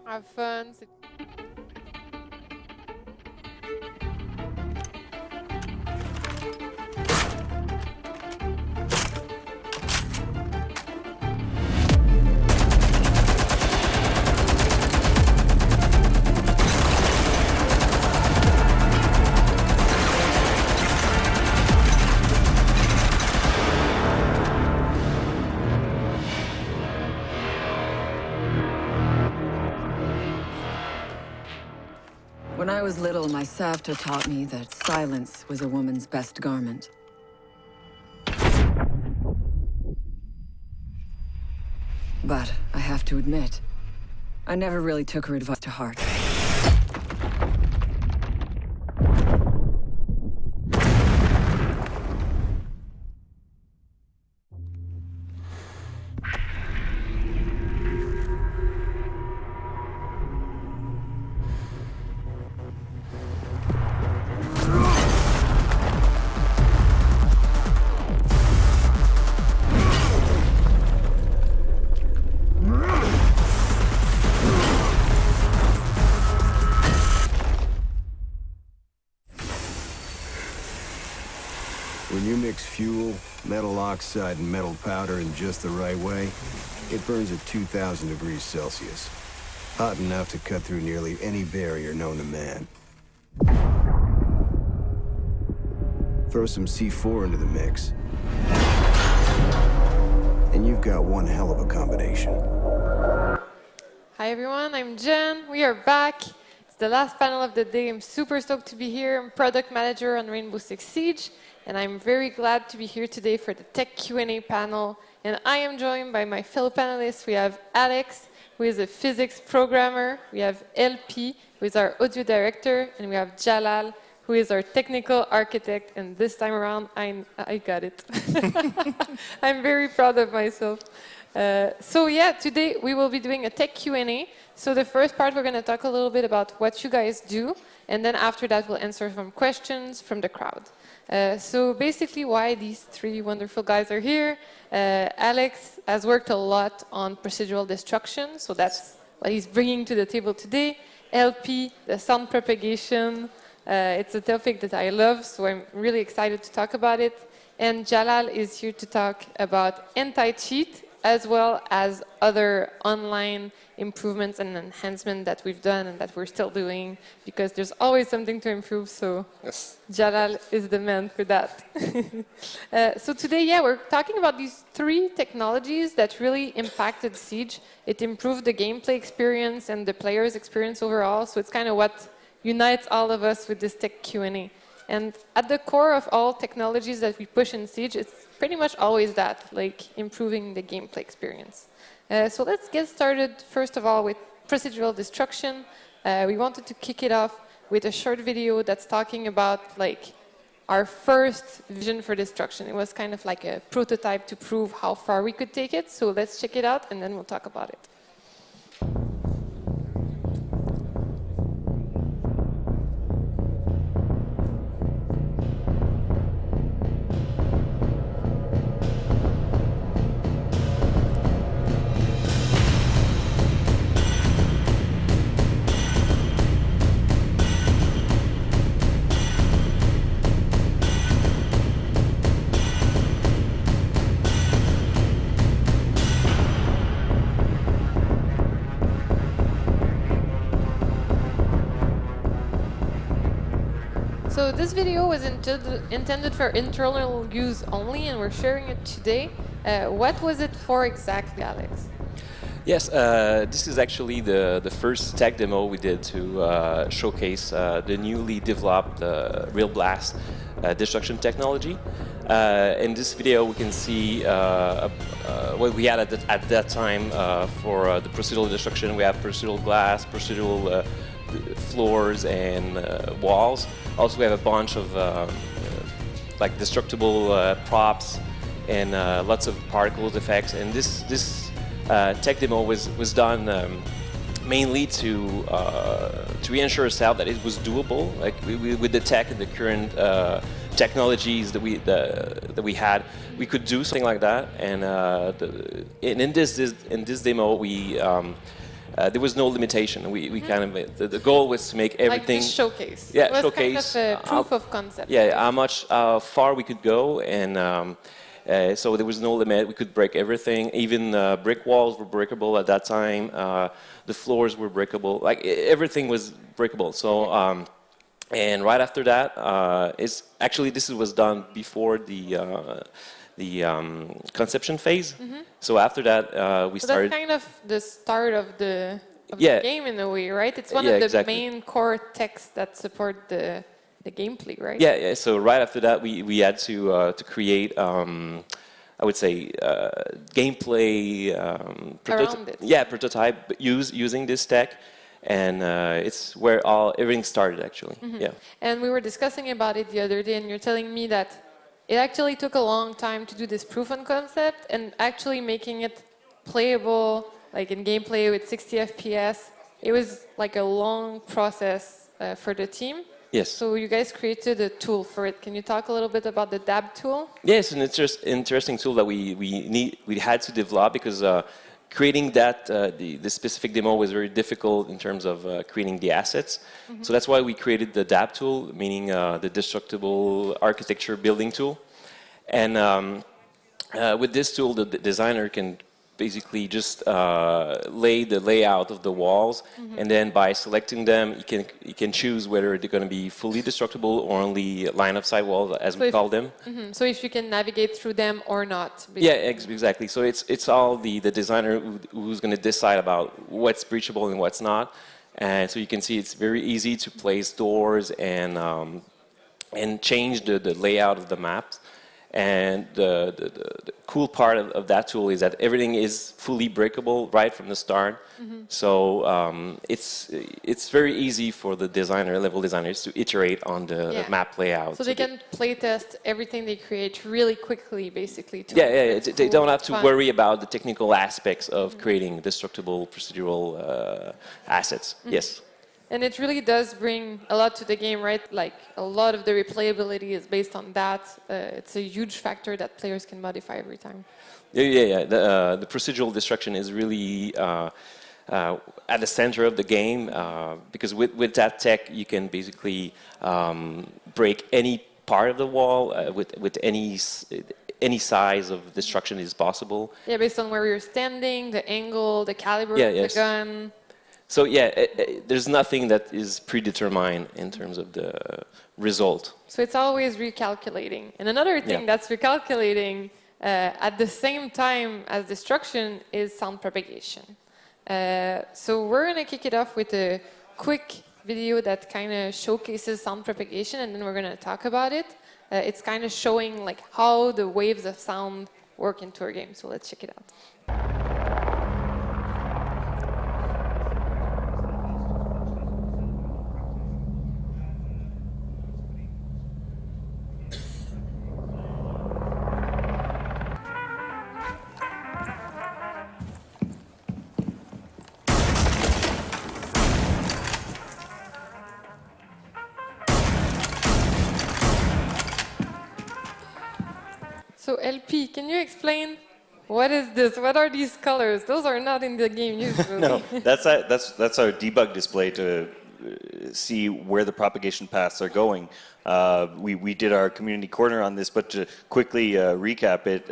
Have fun. When I was little, my Savta taught me that silence was a woman's best garment. But I have to admit, I never really took her advice to heart. When you mix fuel, metal oxide, and metal powder in just the right way, it burns at 2,000 degrees Celsius. Hot enough to cut through nearly any barrier known to man. Throw some C4 into the mix, and you've got one hell of a combination. Hi everyone, I'm Jen. We are back. It's the last panel of the day. I'm super stoked to be here. I'm product manager on Rainbow Six Siege, and I'm very glad to be here today for the Tech Q&A panel. And I am joined by my fellow panelists. We have Alex, who is a physics programmer. We have LP, who is our audio director, and we have Jalal, who is our technical architect. And this time around, I got it. I'm very proud of myself. So yeah, today we will be doing a tech Q&A. So the first part, we're going to talk a little bit about what you guys do, and then after that we'll answer some questions from the crowd. So basically why these three wonderful guys are here. Alex has worked a lot on procedural destruction, so that's what he's bringing to the table today. LP, the sound propagation. It's a topic that I love, so I'm really excited to talk about it. And Jalal is here to talk about anti-cheat, as well as other online improvements and enhancements that we've done and that we're still doing, because there's always something to improve, so yes. Jalal is the man for that. So today, yeah, we're talking about these three technologies that really impacted Siege. It improved the gameplay experience and the player's experience overall, so it's kind of what unites all of us with this tech Q&A. And at the core of all technologies that we push in Siege, it's pretty much always that, like improving the gameplay experience. So let's get started, first of all, with procedural destruction. We wanted to kick it off with a short video that's talking about like our first vision for destruction. It was kind of like a prototype to prove how far we could take it. So let's check it out, and then we'll talk about it. So this video was intended for internal use only, and we're sharing it today. What was it for exactly, Alex? Yes, this is actually the first tech demo we did to showcase the newly developed Real Blast destruction technology. In this video, we can see what we had at that time for the procedural destruction. We have procedural glass, procedural floors, and walls. Also, we have a bunch of like destructible props and lots of particles effects. And this tech demo was done mainly to reassure ourselves that it was doable. Like with the tech and the current technologies that we had, we could do something like that. And in this demo, we there was no limitation. We kind of the goal was to make everything Like this showcase. Yeah, It was showcase. kind of a proof of concept. Yeah, how much far we could go, and so there was no limit. We could break everything. Even brick walls were breakable at that time. The floors were breakable. Like everything was breakable. So, and right after that, it's actually this was done before the conception phase. So after that, we So started. that's kind of the start of the Yeah. game in a way, right? It's one Yeah, of the exactly. main core texts that support the gameplay, right? Yeah, yeah. So right after that, we had to create, I would say, gameplay Around it. Yeah, prototype using this tech, and it's where everything started actually. Yeah. And we were discussing about it the other day, and you're telling me that it actually took a long time to do this proof of concept and actually making it playable, like in gameplay with 60 FPS. It was like a long process for the team. Yes. So you guys created a tool for it. Can you talk a little bit about the DAB tool? Yes, an interesting tool that we had to develop because creating that the specific demo was very difficult in terms of creating the assets. So that's why we created the DAB tool, meaning the destructible architecture building tool. And with this tool, the designer can basically just lay the layout of the walls, and then by selecting them, you can choose whether they're going to be fully destructible or only line of sight walls, as we call them. So if you can navigate through them or not. Yeah, exactly. So it's all the designer who's going to decide about what's breachable and what's not. And so you can see it's very easy to place doors and change the layout of the maps. And the cool part of that tool is that everything is fully breakable right from the start. So it's very easy for the level designers to iterate on the map layout. So they can play test everything they create really quickly, basically. They don't have to worry about the technical aspects of creating destructible procedural assets. Yes. And it really does bring a lot to the game, right? Like a lot of the replayability is based on that. It's a huge factor that players can modify every time. Yeah. The procedural destruction is really at the center of the game because with that tech you can basically break any part of the wall with any size of destruction is possible. Yeah, based on where you're standing, the angle, the caliber of the gun. So there's nothing that is predetermined in terms of the result. So it's always recalculating. And another thing that's recalculating at the same time as destruction is sound propagation. So we're going to kick it off with a quick video that kind of showcases sound propagation, and then we're going to talk about it. It's kind of showing like how the waves of sound work into our game. So let's check it out. So LP, can you explain what is this? What are these colors? Those are not in the game usually. No, that's our debug display to see where the propagation paths are going. We did our community corner on this, but to quickly recap it,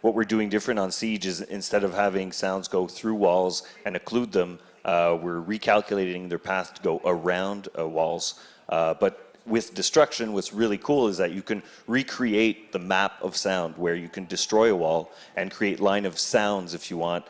what we're doing different on Siege is instead of having sounds go through walls and occlude them, we're recalculating their path to go around walls. But with destruction, what's really cool is that you can recreate the map of sound where you can destroy a wall and create line of sounds if you want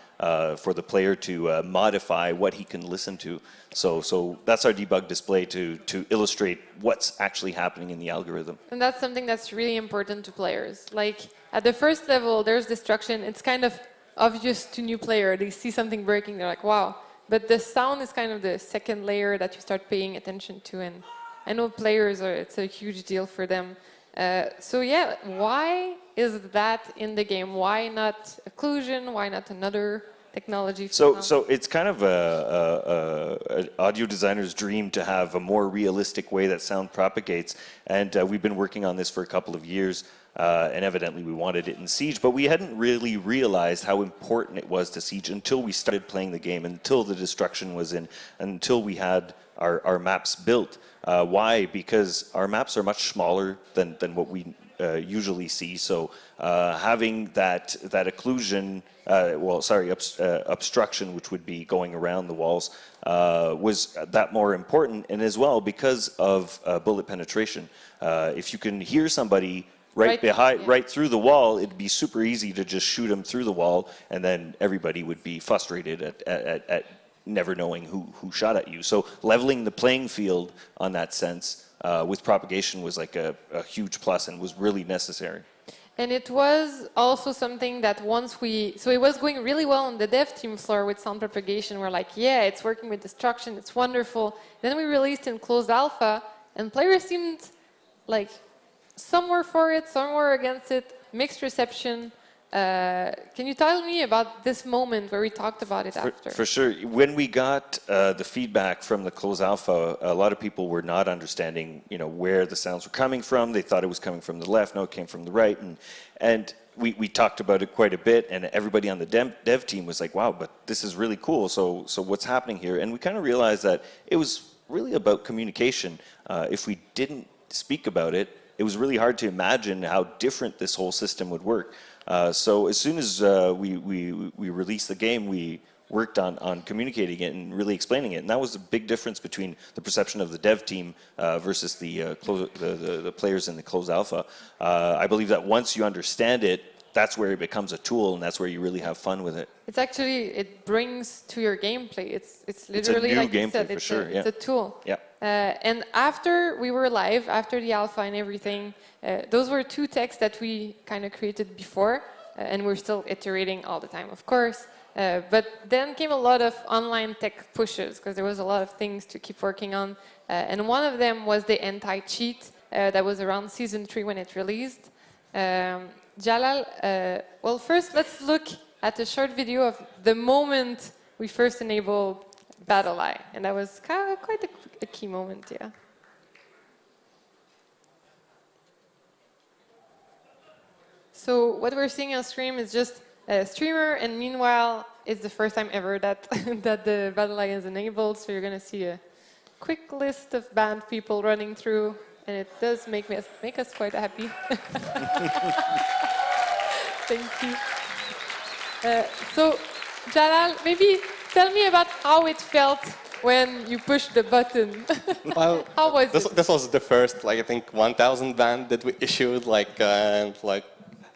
for the player to modify what he can listen to. So that's our debug display to illustrate what's actually happening in the algorithm. And that's something that's really important to players. Like at the first level, there's destruction. It's kind of obvious to new player. They see something breaking, they're like, wow. But the sound is kind of the second layer that you start paying attention to. And I know players it's a huge deal for them. So yeah, why is that in the game? Why not occlusion? Why not another technology? So it's kind of an audio designer's dream to have a more realistic way that sound propagates, and we've been working on this for a couple of years. and evidently we wanted it in Siege, but we hadn't really realized how important it was to Siege until we started playing the game, until the destruction was in, until we had our maps built. Why? Because our maps are much smaller than what we usually see. So having that occlusion, obstruction, which would be going around the walls, was that more important. And as well, because of bullet penetration, if you can hear somebody right through the wall, it'd be super easy to just shoot them through the wall, and then everybody would be frustrated at never knowing who shot at you. So leveling the playing field on that sense with propagation was like a huge plus and was really necessary. And it was also something that so it was going really well on the dev team floor with sound propagation. We're like, yeah, it's working with destruction, it's wonderful. Then we released in closed alpha, and players seemed like some were for it, some were against it, mixed reception. Can you tell me about this moment where we talked about it after? For sure. When we got the feedback from the closed alpha, a lot of people were not understanding, where the sounds were coming from. They thought it was coming from the left. No, it came from the right. And we talked about it quite a bit. And everybody on the dev team was like, "Wow, but this is really cool. So what's happening here?" And we kind of realized that it was really about communication. If we didn't speak about it, it was really hard to imagine how different this whole system would work. So as soon as we released the game, we worked on communicating it and really explaining it. And that was the big difference between the perception of the dev team versus the players in the closed alpha. I believe that once you understand it, that's where it becomes a tool, and that's where you really have fun with it. It's actually, it brings to your gameplay. It's literally, it's a new like you gameplay said, for sure. it's a tool. Yeah. And after we were live, after the alpha and everything, those were two texts that we kind of created before, and we're still iterating all the time, of course. But then came a lot of online tech pushes, because there was a lot of things to keep working on. And one of them was the anti-cheat that was around season 3 when it released. Jalal, well, first let's look at a short video of the moment we first enabled Battle Eye, and that was quite a key moment, yeah. So what we're seeing on stream is just a streamer, and meanwhile, it's the first time ever that that the Battle Eye is enabled. So you're going to see a quick list of banned people running through, and it does make us quite happy. Thank you. So, Jalal, maybe tell me about how it felt when you pushed the button. Well, how was it? This was the first, I think, 1,000 band that we issued.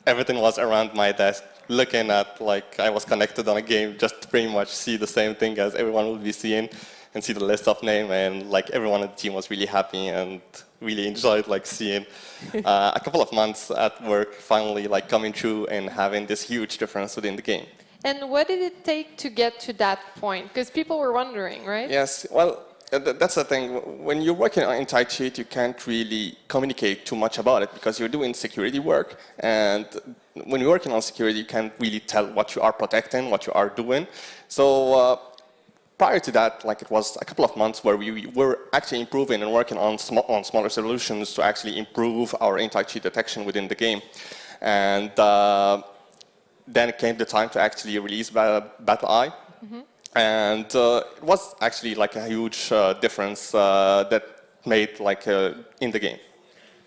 Everything was around my desk, looking at, I was connected on a game, just to pretty much see the same thing as everyone will be seeing, and see the list of names, and everyone on the team was really happy and really enjoyed seeing a couple of months at work finally coming through and having this huge difference within the game. And what did it take to get to that point? Because people were wondering, right? Yes, well, that's the thing. When you're working on anti-cheat, you can't really communicate too much about it because you're doing security work. And when you're working on security, you can't really tell what you are protecting, what you are doing. So prior to that, it was a couple of months where we were actually improving and working on smaller solutions to actually improve our anti-cheat detection within the game. And then came the time to actually release Battle Eye. Mm-hmm. And it was actually a huge difference that made in the game.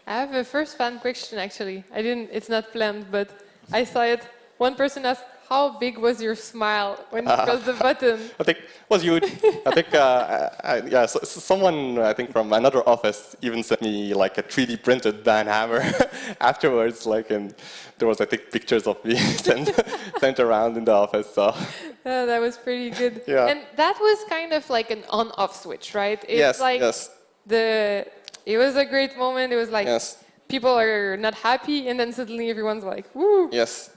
I have a first fan question actually. It's not planned, but I saw it. One person asked, how big was your smile when you pressed the button? I think it was huge. I think, someone, I think from another office even sent me a 3D printed band hammer afterwards, and there was, I think, pictures of me sent around in the office. So. That was pretty good. Yeah. And that was kind of like an on-off switch, right? It's yes. It was a great moment. It was yes. People are not happy, and then suddenly everyone's like, woo. Yes.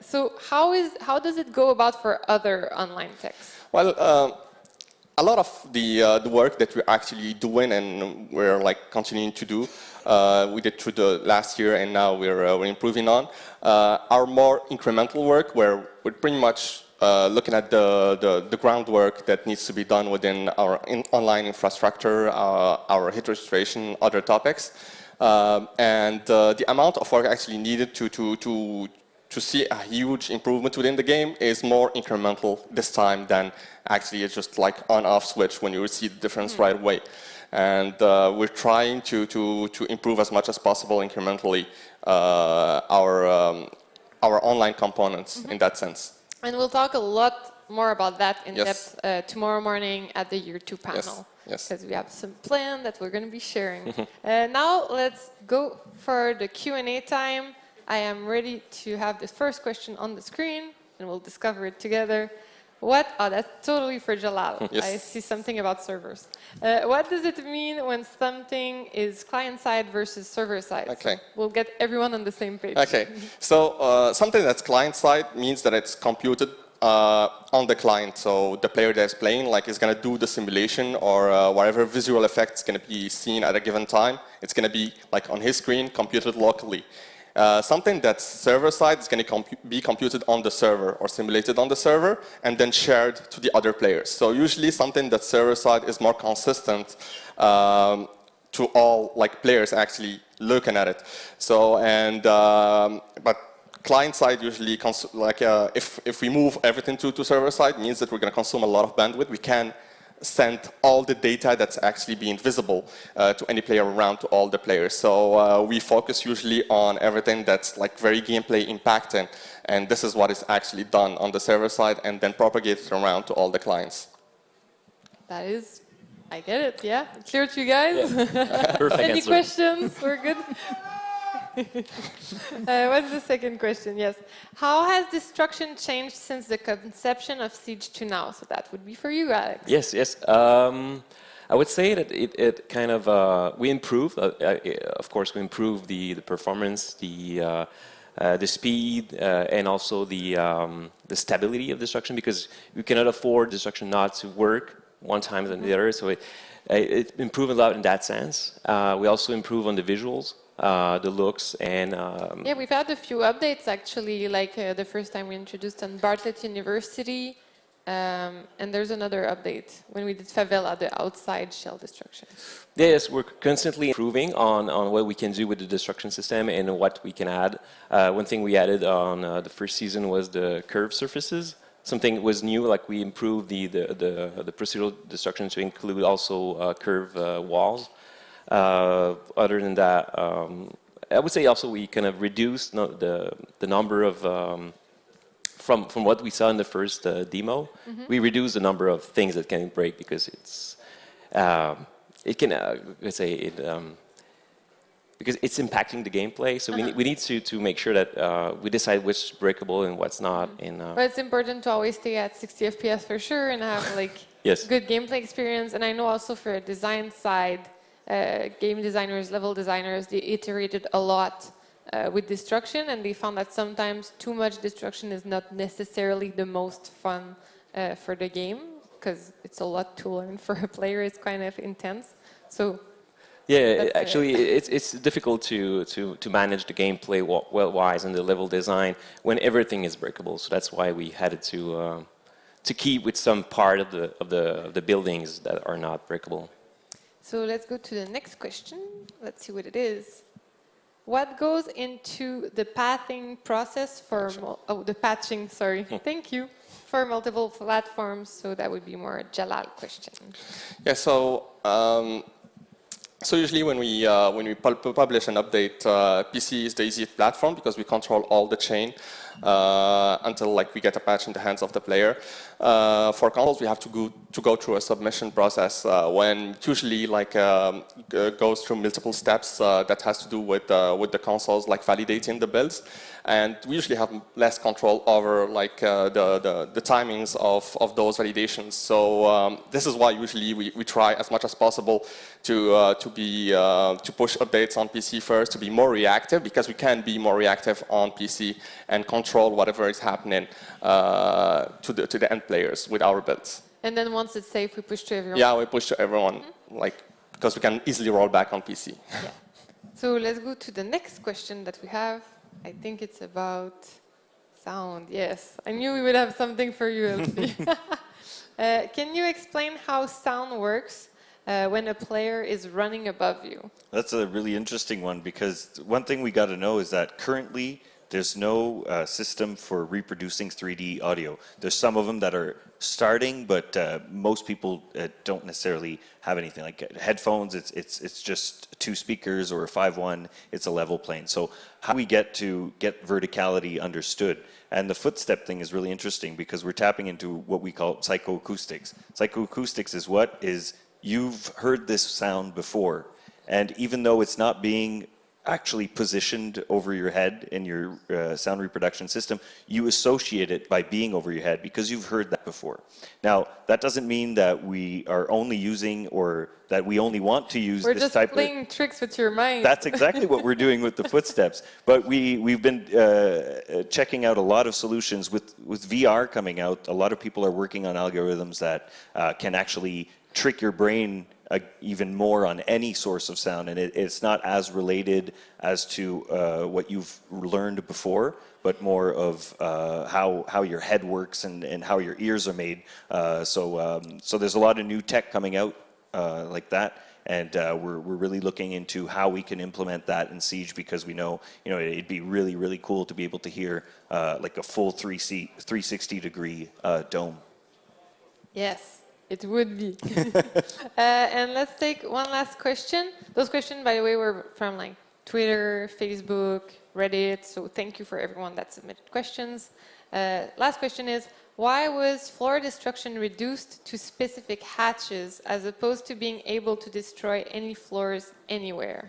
So how does it go about for other online techs? Well, a lot of the work that we're actually doing and we're continuing to do, we did through the last year, and now we're improving on, are more incremental work where we're pretty much looking at the groundwork that needs to be done within our online infrastructure, our hit registration, other topics. And the amount of work actually needed to see a huge improvement within the game is more incremental this time than actually it's just like on-off switch when you see the difference right away. And we're trying to improve as much as possible incrementally our online components in that sense. And we'll talk a lot more about that in depth tomorrow morning at the Year 2 panel. Yes. Because we have some plan that we're going to be sharing. Now let's go for the Q&A time. I am ready to have the first question on the screen, and we'll discover it together. Oh, that's totally for Jalal. Yes. I see something about servers. What does it mean when something is client-side versus server-side? Okay. So we'll get everyone on the same page. Okay. So something that's client-side means that it's computed on the client. So the player that's playing is going to do the simulation or whatever visual effect is going to be seen at a given time. It's going to be on his screen, computed locally. Something that's server-side is going to be computed on the server or simulated on the server and then shared to the other players. So usually something that's server-side is more consistent to all players actually looking at it. So but client-side usually if we move everything to server-side means that we're going to consume a lot of bandwidth. We can send all the data that's actually being visible to any player around to all the players. So we focus usually on everything that's very gameplay impacting, and this is what is actually done on the server side and then propagated around to all the clients. That is, I get it, yeah. Clear to you guys? Yeah. Perfect Any answer. questions? We're good? What's the second question? Yes. How has destruction changed since the conception of Siege to now? So that would be for you, Alex. Yes. I would say that it kind of we improved. Of course, we improved the performance, the speed, and also the stability of destruction, because we cannot afford destruction not to work one time than the other. So it improved a lot in that sense. We also improve on the visuals. The looks and yeah, we've had a few updates actually, the first time we introduced on Bartlett University, and there's another update when we did Favela, the outside shell destruction. Yes, we're constantly improving on what we can do with the destruction system and what we can add. One thing we added on the first season was the curved surfaces. Something was new, we improved the procedural destruction to include also curved walls. Other than that, I would say also we kind of reduced the number of from what we saw in the first demo. We reduced the number of things that can break because it can let's say it because it's impacting the gameplay. So we need to make sure that we decide which is breakable and what's not. But it's important to always stay at 60 FPS for sure and have yes. good gameplay experience. And I know also for a design side. Game designers, level designers, they iterated a lot with destruction, and they found that sometimes too much destruction is not necessarily the most fun for the game, because it's a lot to learn for a player. It's kind of intense. So yeah, actually, it's difficult to manage the gameplay well-wise and the level design when everything is breakable. So that's why we had to keep with some part of the buildings that are not breakable. So let's go to the next question. Let's see what it is. What goes into the pathing process for the patching? Sorry, thank you, for multiple platforms. So that would be more a Jalal question. Yeah. So usually when we publish an update, PC is the easiest platform because we control all the chain until we get a patch in the hands of the player. For consoles, we have to go through a submission process when it usually goes through multiple steps that has to do with the consoles validating the builds, and we usually have less control over the timings of those validations. So this is why usually we try as much as possible to push updates on PC first, to be more reactive, because we can be more reactive on PC and control whatever is happening to the end players with our builds. And then once it's safe, we push to everyone. Yeah, we push to everyone, because we can easily roll back on PC. Yeah. So let's go to the next question that we have. I think it's about sound. Yes, I knew we would have something for you, Elsie. Can you explain how sound works when a player is running above you? That's a really interesting one because one thing we got to know is that currently there's no system for reproducing 3D audio. There's some of them that are starting, but most people don't necessarily have anything. Like headphones, it's just 2 speakers, or a 5.1, it's a level plane. So how we get verticality understood? And the footstep thing is really interesting because we're tapping into what we call psychoacoustics. Psychoacoustics is what is, you've heard this sound before, and even though it's not being actually positioned over your head in your sound reproduction system, you associate it by being over your head because you've heard that before. Now, that doesn't mean that we are only using, or that we only want to use We're this just type of... playing tricks with your mind. That's exactly what we're doing with the footsteps. But we've been checking out a lot of solutions with VR coming out. A lot of people are working on algorithms that can actually trick your brain even more on any source of sound, and it's not as related as to what you've learned before, but more of how your head works and how your ears are made. So there's a lot of new tech coming out like that, and we're really looking into how we can implement that in Siege, because we know it'd be really cool to be able to hear like a full 360-degree dome. Yes. It would be. And let's take one last question. Those questions, by the way, were from like Twitter, Facebook, Reddit. So thank you for everyone that submitted questions. Last question is, why was floor destruction reduced to specific hatches as opposed to being able to destroy any floors anywhere?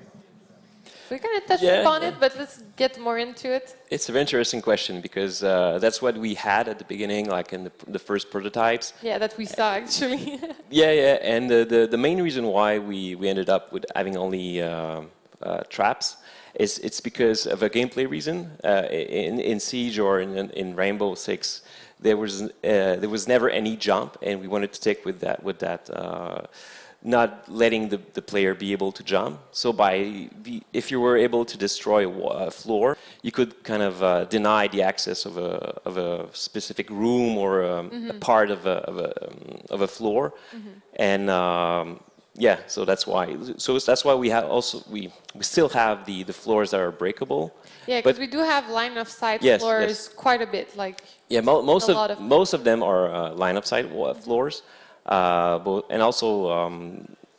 We kind of touched upon it, but let's get more into it. It's an interesting question because that's what we had at the beginning, like in the first prototypes. Yeah, that we saw actually. Yeah, and the main reason why we ended up with having only traps is it's because of a gameplay reason. In Siege or in Rainbow Six, there was never any jump, and we wanted to stick with that. Not letting the player be able to jump. So if you were able to destroy a floor, you could kind of deny the access of a specific room or a part of a floor, and yeah. So that's why. So that's why we still have the floors that are breakable. Yeah, because we do have line of sight floors quite a bit. Like most of them are line of sight floors. And also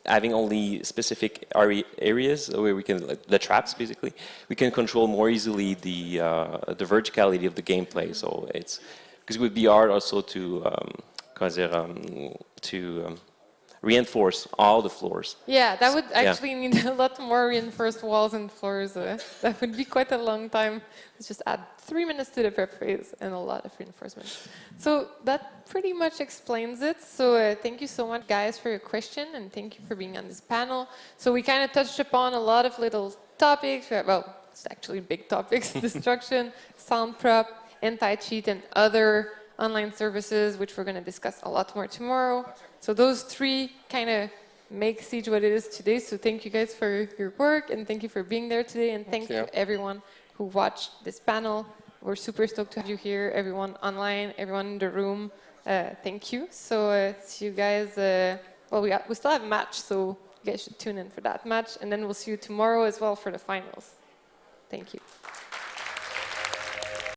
having only specific areas where we can, like the traps basically, we can control more easily the verticality of the gameplay. So it's because with VR also to reinforce all the floors. Yeah, that would actually need a lot more reinforced walls and floors. That would be quite a long time. Let's just add 3 minutes to the prep phase and a lot of reinforcement. So that pretty much explains it. So thank you so much, guys, for your question, and thank you for being on this panel. So we kind of touched upon a lot of little topics. Well, it's actually big topics: destruction, sound prop, anti-cheat, and other online services, which we're going to discuss a lot more tomorrow. So those 3 kind of make Siege what it is today. So thank you guys for your work, and thank you for being there today, and thank you everyone who watched this panel. We're super stoked to have you here, everyone online, everyone in the room. Thank you. So see you guys. Well, we still have a match, so you guys should tune in for that match, and then we'll see you tomorrow as well for the finals. Thank you.